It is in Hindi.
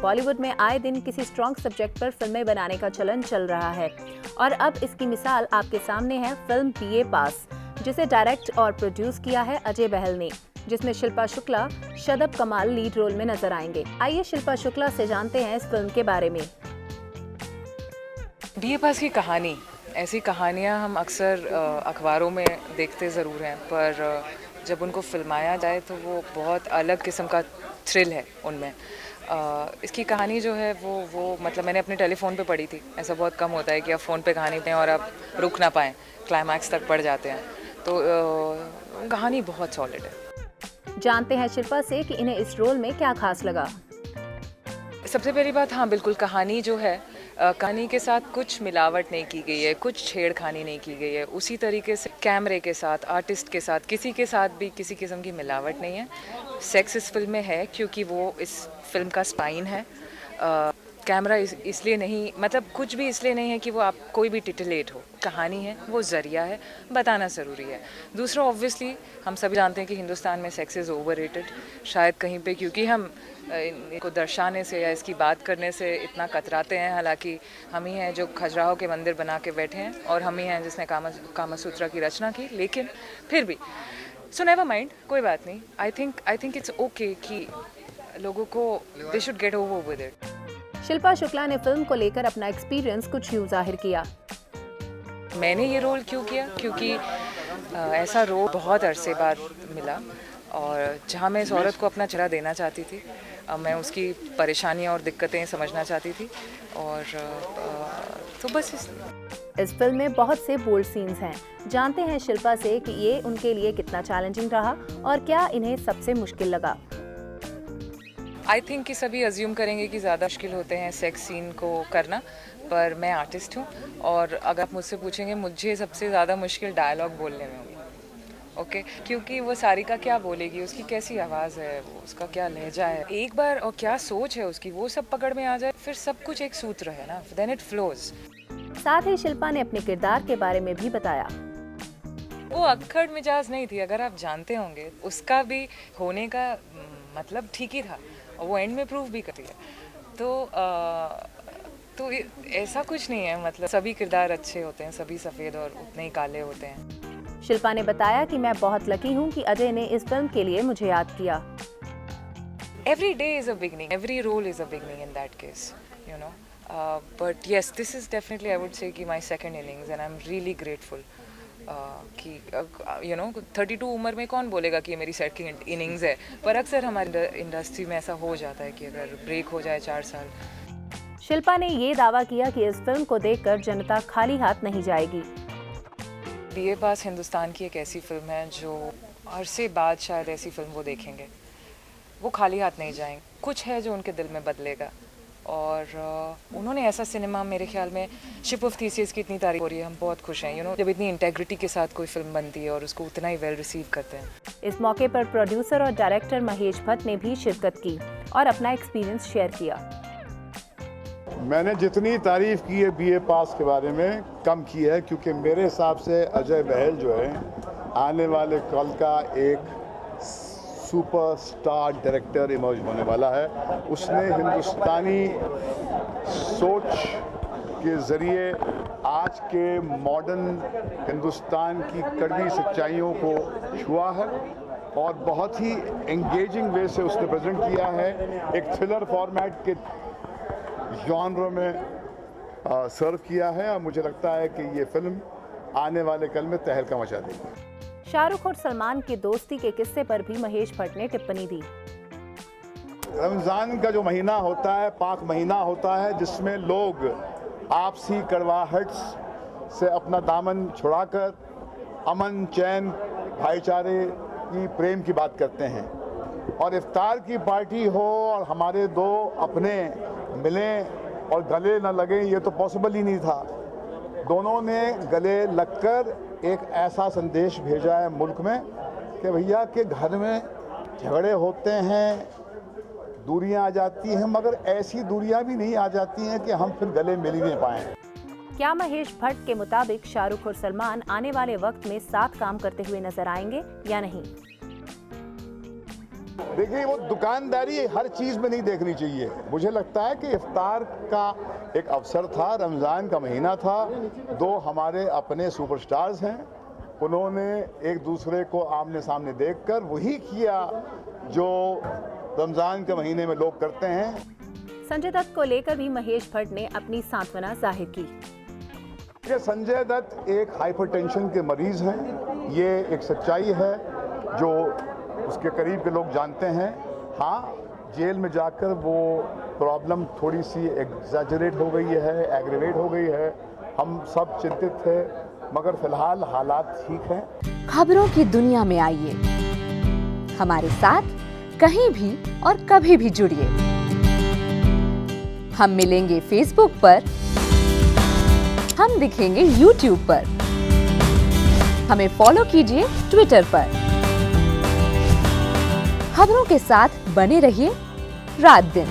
बॉलीवुड में आए दिन किसी स्ट्रॉन्ग सब्जेक्ट पर फिल्में बनाने का चलन चल रहा है और अब इसकी मिसाल आपके सामने है फिल्म बीए पास, जिसे डायरेक्ट और प्रोड्यूस किया है अजय बहल ने, जिसमें शिल्पा शुक्ला, शदब कमाल लीड रोल में नजर आएंगे। आइए शिल्पा शुक्ला से जानते हैं इस फिल्म के बारे में। बीए पास की कहानी, ऐसी कहानियाँ हम अक्सर अखबारों में देखते ज़रूर हैं, पर जब उनको फिल्माया जाए तो वो बहुत अलग किस्म का थ्रिल है उनमें। इसकी कहानी जो है वो मतलब मैंने अपने टेलीफोन पे पढ़ी थी। ऐसा बहुत कम होता है कि आप फ़ोन पे कहानी दें और आप रुक ना पाएँ, क्लाइमैक्स तक पढ़ जाते हैं। तो कहानी बहुत सॉलिड है। जानते हैं शिल्पा से कि इन्हें इस रोल में क्या खास लगा। सबसे पहली बात, हाँ बिल्कुल, कहानी जो है कहानी के साथ कुछ मिलावट नहीं की गई है, कुछ छेड़खानी नहीं की गई है। उसी तरीके से कैमरे के साथ, आर्टिस्ट के साथ, किसी के साथ भी किसी किस्म की मिलावट नहीं है। सेक्स इस फिल्म में है क्योंकि वो इस फिल्म का स्पाइन है। कैमरा इसलिए नहीं, मतलब कुछ भी इसलिए नहीं है कि वो आप कोई भी टिटिलेट हो। कहानी है, वो ज़रिया है, बताना ज़रूरी है। दूसरा, ऑब्वियसली हम सभी जानते हैं कि हिंदुस्तान में सेक्स इज़ ओवररेटेड। शायद कहीं पे क्योंकि हम इनको दर्शाने से या इसकी बात करने से इतना कतराते हैं। हालांकि हम ही हैं जो खजुराहो के मंदिर बना के बैठे हैं और हम ही हैं जिसने कामसूत्रा की रचना की। लेकिन फिर भी सो नेवर माइंड, कोई बात नहीं। आई थिंक इट्स ओके कि लोगों को they should get over with it. Shilpa Shukla ने फिल्म को लेकर अपना एक्सपीरियंस कुछ यूं जाहिर किया। मैंने ये रोल क्यों किया, क्योंकि ऐसा रोल बहुत अरसे बाद मिला और जहाँ मैं इस औरत को अपना चेहरा देना चाहती थी। मैं उसकी परेशानियाँ और दिक्कतें समझना चाहती थी और तो बस इसलिए। इस फिल्म में बहुत से बोल्ड सीन्स हैं। जानते हैं शिल्पा से कि ये उनके लिए कितना चैलेंजिंग रहा और क्या इन्हें सबसे मुश्किल लगा। आई थिंक कि सभी अज्यूम करेंगे कि ज़्यादा मुश्किल होते हैं सेक्स सीन को करना, पर मैं आर्टिस्ट हूँ और अगर आप मुझसे पूछेंगे, मुझे सबसे ज़्यादा मुश्किल डायलॉग बोलने में होगी। ओके, क्योंकि वो सारिका क्या बोलेगी, उसकी कैसी आवाज़ है, उसका क्या लहजा है, एक बार और क्या सोच है उसकी, वो सब पकड़ में आ जाए, फिर सब कुछ एक सूत्र है ना, देन इट फ्लोज। साथ ही शिल्पा ने अपने किरदार के बारे में भी बताया। वो अक्खड़ मिजाज नहीं थी, अगर आप जानते होंगे। उसका भी होने का मतलब ठीक ही था और वो एंड में प्रूव भी करती है। तो ऐसा कुछ नहीं है, मतलब सभी किरदार अच्छे होते हैं, सभी सफ़ेद और उतने ही काले होते हैं। शिल्पा ने बताया कि मैं बहुत लकी हूँ कि अजय ने इस फिल्म के लिए मुझे याद किया। Every day is a beginning, every role is a beginning in that case, you know. But yes, this is definitely, I would say, कि my second innings and I'm really grateful. कि you know 32 उम्र में कौन बोलेगा कि ये मेरी सेकंड इनिंग्स है, पर अक्सर हमारी इंडस्ट्री में ऐसा हो जाता है कि अगर ब्रेक हो जाए 4 साल। शिल्पा ने ये दावा किया कि इस फिल्म को देखकर जनता खाली हाथ नहीं जाएगी। बीए पास हिंदुस्तान की एक ऐसी फिल्म है जो अरसे बाद शायद ऐसी फिल्म वो देखेंगे, वो खाली हाथ नहीं जाएंगे। कुछ है जो उनके दिल में बदलेगा और उन्होंने ऐसा सिनेमा, मेरे ख्याल में शिप ऑफ थीसिस की इतनी तारीफ हो रही है, हम बहुत खुश हैं। यू नो, जब इतनी इंटेग्रिटी के साथ कोई फिल्म बनती है और उसको उतना ही वेल रिसीव करते हैं। इस मौके पर प्रोड्यूसर और डायरेक्टर महेश भट्ट ने भी शिरकत की और अपना एक्सपीरियंस शेयर किया। मैंने जितनी तारीफ की है बीए पास के बारे में कम की है, क्योंकि मेरे हिसाब से अजय बहल जो है आने वाले कल का एक सुपरस्टार डायरेक्टर इमर्ज होने वाला है। उसने हिंदुस्तानी सोच के ज़रिए आज के मॉडर्न हिंदुस्तान की कड़वी सच्चाइयों को छुआ है और बहुत ही एंगेजिंग वे से उसने प्रेजेंट किया है। एक थ्रिलर फॉर्मेट के जॉनर में सर्व किया है और मुझे लगता है कि ये फिल्म आने वाले कल में तहलका मचा देगी। शाहरुख और सलमान की दोस्ती के किस्से पर भी महेश भट्ट ने टिप्पणी दी। रमज़ान का जो महीना होता है, पाक महीना होता है, जिसमें लोग आपसी कड़वाहट से अपना दामन छुड़ाकर अमन, चैन, भाईचारे की, प्रेम की बात करते हैं। और इफ्तार की पार्टी हो और हमारे दो अपने मिलें और गले न लगें, ये तो पॉसिबल ही नहीं था। दोनों ने गले लगकर एक ऐसा संदेश भेजा है मुल्क में कि भैया के घर में झगड़े होते हैं, दूरियां आ जाती हैं, मगर ऐसी दूरियां भी नहीं आ जाती हैं कि हम फिर गले मिल ही नहीं पाएँ। क्या महेश भट्ट के मुताबिक शाहरुख और सलमान आने वाले वक्त में साथ काम करते हुए नजर आएंगे या नहीं? देखिए, वो दुकानदारी हर चीज़ में नहीं देखनी चाहिए। मुझे लगता है कि इफ्तार का एक अवसर था, रमज़ान का महीना था, दो हमारे अपने सुपरस्टार्स हैं, उन्होंने एक दूसरे को आमने सामने देखकर वही किया जो रमज़ान के महीने में लोग करते हैं। संजय दत्त को लेकर भी महेश भट्ट ने अपनी सांत्वना जाहिर की। संजय दत्त एक हाइपरटेंशन के मरीज हैं, ये एक सच्चाई है जो उसके करीब के लोग जानते हैं। हाँ, जेल में जाकर वो प्रॉब्लम थोड़ी सी एग्जैजरेट हो गई है, एग्रीवेट हो गई है, हम सब चिंतित थे, मगर फिलहाल हालात ठीक हैं। खबरों की दुनिया में आइए, हमारे साथ कहीं भी और कभी भी जुड़िए। हम मिलेंगे फेसबुक पर, हम दिखेंगे यूट्यूब पर, हमें फॉलो कीजिए ट्विटर पर। खबरों के साथ बने रहिए रात दिन।